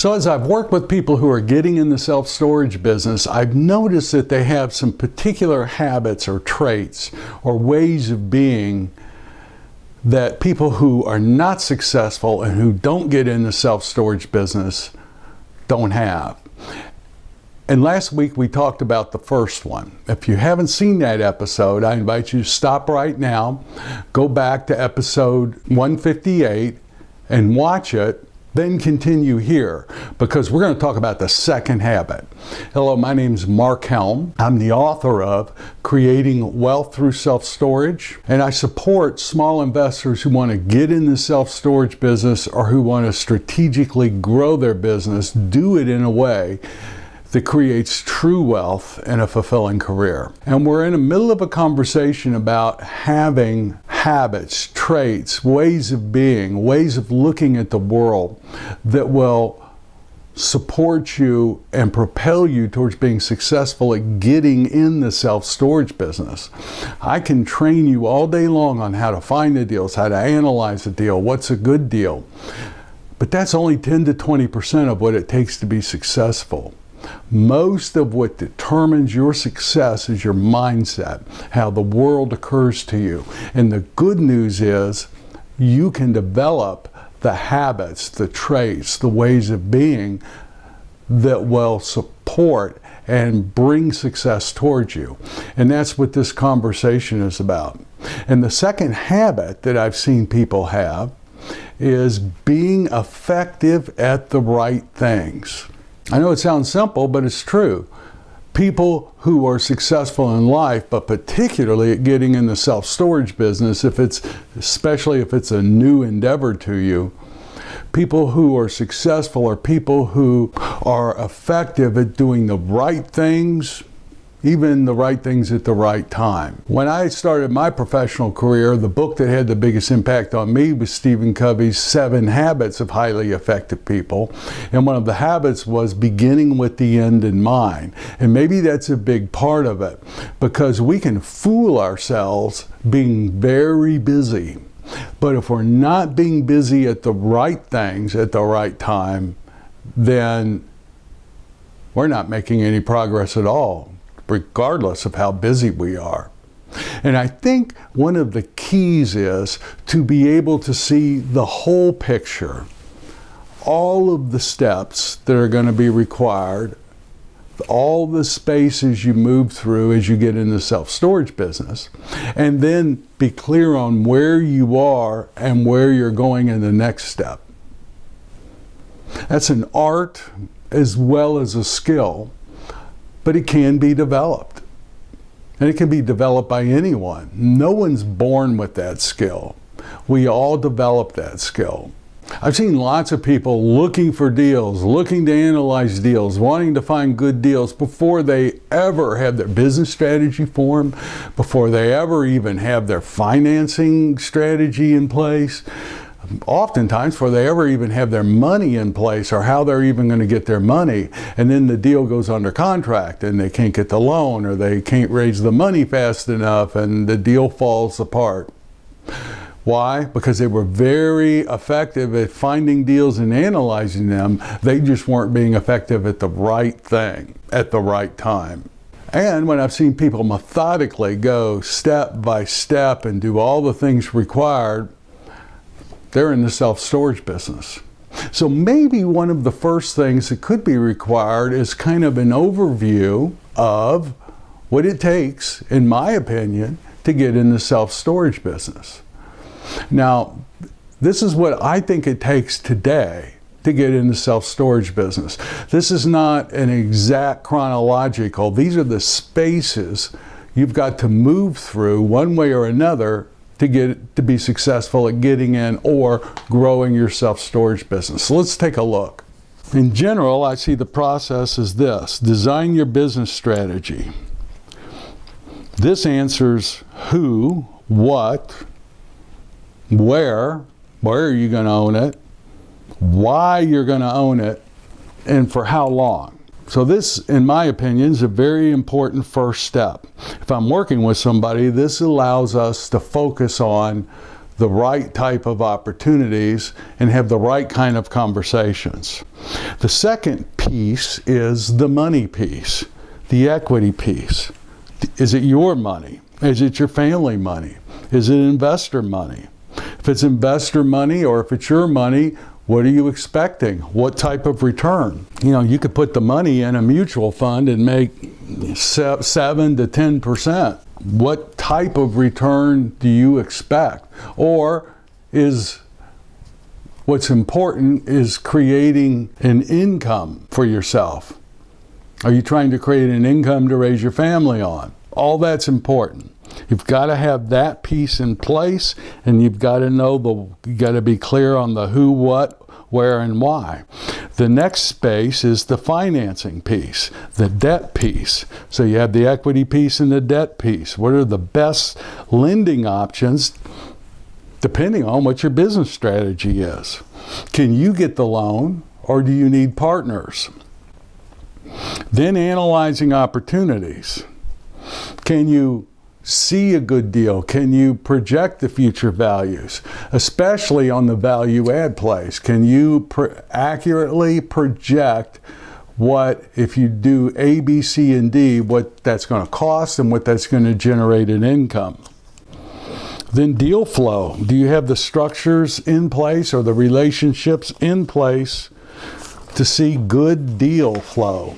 So as I've worked with people who are getting in the self-storage business, I've noticed that they have some particular habits or traits or ways of being that people who are not successful and who don't get in the self-storage business don't have. And last week we talked about the first one. If you haven't seen that episode, I invite you to stop right now, go back to episode 158 and watch it, then continue here, because we're going to talk about the second habit. Hello, my name is Mark Helm. I'm the author of Creating Wealth Through Self-Storage, and I support small investors who want to get in the self-storage business or who want to strategically grow their business, do it in a way that creates true wealth and a fulfilling career. And we're in the middle of a conversation about having habits, traits, ways of being, ways of looking at the world that will support you and propel you towards being successful at getting in the self-storage business. I can train you all day long on how to find the deals, how to analyze the deal, what's a good deal. But that's only 10 to 20% of what it takes to be successful. Most of what determines your success is your mindset, how the world occurs to you. And the good news is you can develop the habits, the traits, the ways of being that will support and bring success towards you. And that's what this conversation is about. And the second habit that I've seen people have is being effective at the right things. I know it sounds simple, but it's true. People who are successful in life, but particularly at getting in the self-storage business, especially if it's a new endeavor to you, people who are successful are people who are effective at doing the right things, even the right things at the right time. When I started my professional career, the book that had the biggest impact on me was Stephen Covey's 7 Habits of Highly Effective People. And one of the habits was beginning with the end in mind. And maybe that's a big part of it, because we can fool ourselves being very busy. But if we're not being busy at the right things at the right time, then we're not making any progress at all, regardless of how busy we are. And I think one of the keys is to be able to see the whole picture, all of the steps that are going to be required, all the spaces you move through as you get in the self-storage business, and then be clear on where you are and where you're going in the next step. That's an art as well as a skill, but it can be developed. And it can be developed by anyone. No one's born with that skill. We all develop that skill. I've seen lots of people looking for deals, looking to analyze deals, wanting to find good deals before they ever have their business strategy formed, before they ever even have their financing strategy in place. Oftentimes before they ever even have their money in place or how they're even going to get their money. And then the deal goes under contract and they can't get the loan, or they can't raise the money fast enough and the deal falls apart. Why? Because they were very effective at finding deals and analyzing them. They just weren't being effective at the right thing at the right time. And when I've seen people methodically go step by step and do all the things required, they're in the self-storage business. So maybe one of the first things that could be required is kind of an overview of what it takes, in my opinion, to get in the self-storage business. Now, this is what I think it takes today to get in the self-storage business. This is not an exact chronological. These are the spaces you've got to move through one way or another to be successful at getting in or growing your self-storage business. So let's take a look. In general, I see the process as this: design your business strategy. This answers who, what, where are you going to own it, why you're going to own it, and for how long. So this, in my opinion, is a very important first step. If I'm working with somebody, this allows us to focus on the right type of opportunities and have the right kind of conversations. The second piece is the money piece, the equity piece. Is it your money? Is it your family money? Is it investor money? If it's investor money or if it's your money, what are you expecting? What type of return? You could put the money in a mutual fund and make 7 to 10%. What type of return do you expect? Or is what's important is creating an income for yourself? Are you trying to create an income to raise your family on? All that's important. You've got to have that piece in place, and you've got to know you got to be clear on the who, what, where, and why. The next space is the financing piece, the debt piece. So you have the equity piece and the debt piece. What are the best lending options depending on what your business strategy is? Can you get the loan, or do you need partners? Then analyzing opportunities. Can you see a good deal? Can you project the future values, especially on the value add plays? Can you accurately project what, if you do A, B, C, and D, what that's going to cost and what that's going to generate in income? Then deal flow. Do you have the structures in place or the relationships in place to see good deal flow?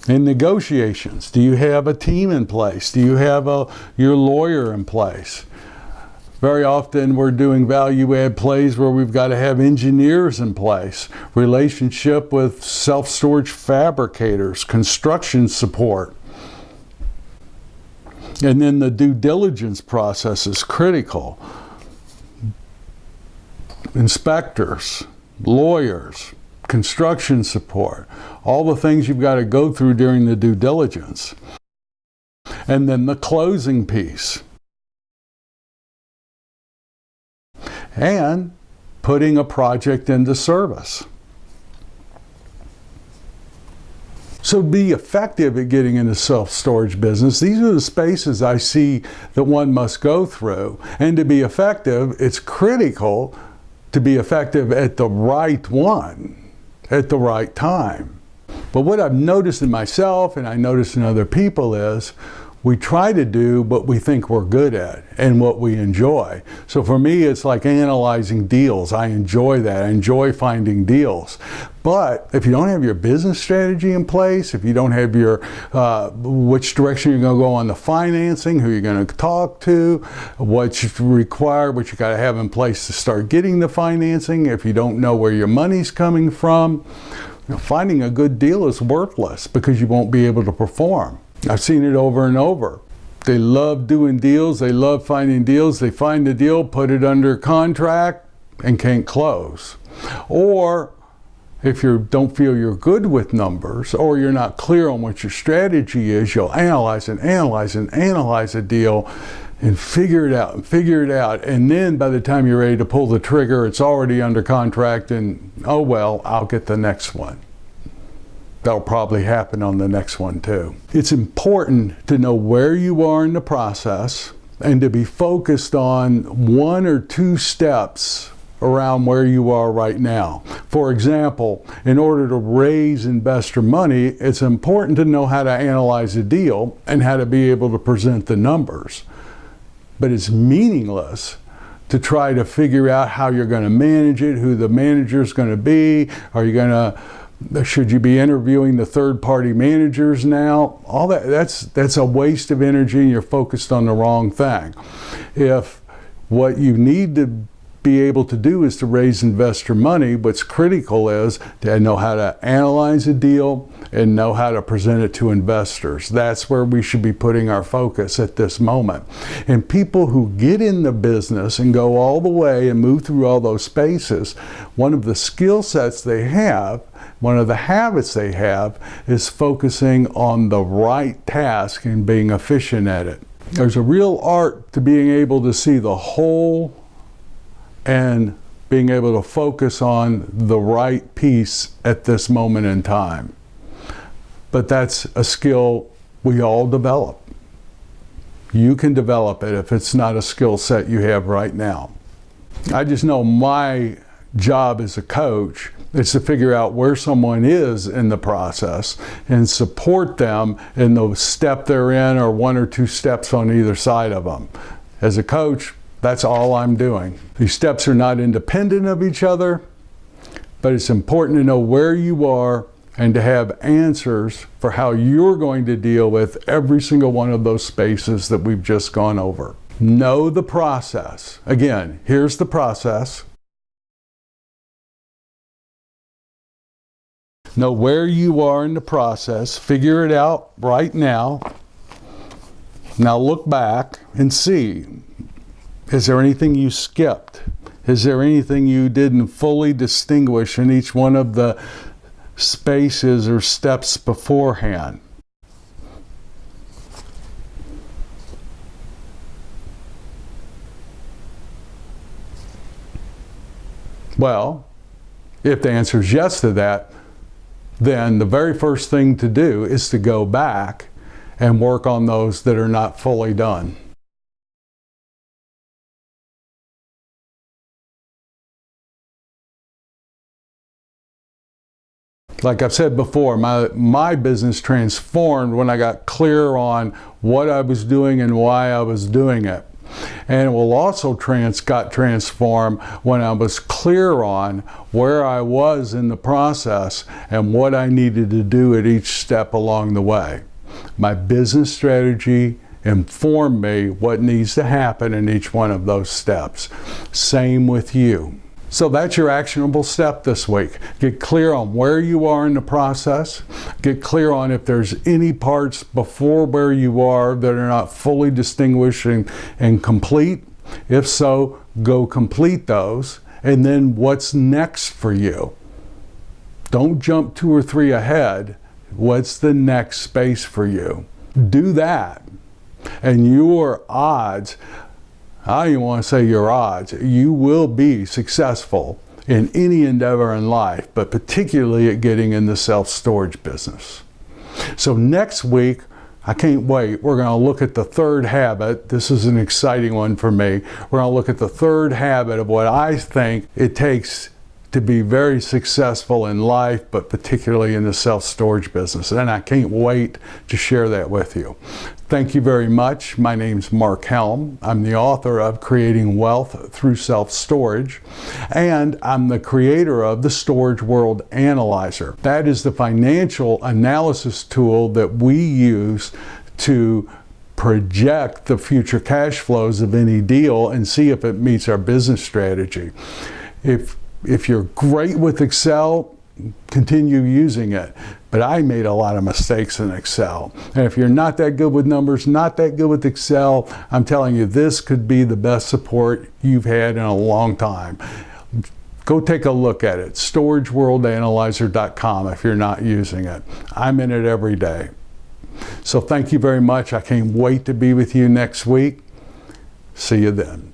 In negotiations, do you have a team in place? Do you have your lawyer in place? Very often we're doing value add plays where we've got to have engineers in place, relationship with self-storage fabricators, construction support. And then the due diligence process is critical. Inspectors, lawyers, construction support, all the things you've got to go through during the due diligence. And then the closing piece. And putting a project into service. So to be effective at getting into self-storage business, these are the spaces I see that one must go through. And to be effective, it's critical to be effective at the right one, at the right time. But what I've noticed in myself and I notice in other people is we try to do what we think we're good at and what we enjoy. So for me, it's like analyzing deals. I enjoy that. I enjoy finding deals. But if you don't have your business strategy in place, if you don't have your which direction you're going to go on the financing, who you're going to talk to, what's required, what you got to have in place to start getting the financing, if you don't know where your money's coming from, finding a good deal is worthless because you won't be able to perform. I've seen it over and over. They love doing deals. They love finding deals. They find the deal, put it under contract, and can't close. Or if you don't feel you're good with numbers, or you're not clear on what your strategy is, you'll analyze and analyze and analyze a deal and figure it out and figure it out. And then by the time you're ready to pull the trigger, it's already under contract and, oh well, I'll get the next one. That'll probably happen on the next one too. It's important to know where you are in the process and to be focused on 1 or 2 steps around where you are right now. For example, in order to raise investor money, it's important to know how to analyze a deal and how to be able to present the numbers. But it's meaningless to try to figure out how you're going to manage it, who the manager is going to be. Should you be interviewing the third-party managers now? All that's a waste of energy, and you're focused on the wrong thing. If what you need to be able to do is to raise investor money, what's critical is to know how to analyze a deal and know how to present it to investors. That's where we should be putting our focus at this moment. And people who get in the business and go all the way and move through all those spaces, one of the skill sets they have, one of the habits they have, is focusing on the right task and being efficient at it. There's a real art to being able to see the whole and being able to focus on the right piece at this moment in time. But that's a skill we all develop. You can develop it if it's not a skill set you have right now. I just know my job as a coach is to figure out where someone is in the process and support them in the step they're in, or one or two steps on either side of them. As a coach, that's all I'm doing. These steps are not independent of each other, but it's important to know where you are and to have answers for how you're going to deal with every single one of those spaces that we've just gone over. Know the process. Again, here's the process. Know where you are in the process. Figure it out right now. Now look back and see, is there anything you skipped? Is there anything you didn't fully distinguish in each one of the spaces or steps beforehand? Well, if the answer is yes to that, then the very first thing to do is to go back and work on those that are not fully done. Like I've said before, my business transformed when I got clear on what I was doing and why I was doing it. And it will also got transformed when I was clear on where I was in the process and what I needed to do at each step along the way. My business strategy informed me what needs to happen in each one of those steps. Same with you. So that's your actionable step this week. Get clear on where you are in the process. Get clear on if there's any parts before where you are that are not fully distinguished and complete. If so, go complete those. And then what's next for you? Don't jump 2 or 3 ahead. What's the next space for you? Do that. And your odds, I don't even want to say your odds, you will be successful in any endeavor in life, but particularly at getting in the self-storage business. So next week, I can't wait, we're going to look at the third habit. This is an exciting one for me. We're going to look at the third habit of what I think it takes to be very successful in life, but particularly in the self-storage business. And I can't wait to share that with you. Thank you very much. My name's Mark Helm. I'm the author of Creating Wealth Through Self-Storage, and I'm the creator of the Storage World Analyzer. That is the financial analysis tool that we use to project the future cash flows of any deal and see if it meets our business strategy. If you're great with Excel, continue using it. But I made a lot of mistakes in Excel. And if you're not that good with numbers, not that good with Excel, I'm telling you, this could be the best support you've had in a long time. Go take a look at it, storageworldanalyzer.com, if you're not using it. I'm in it every day. So thank you very much. I can't wait to be with you next week. See you then.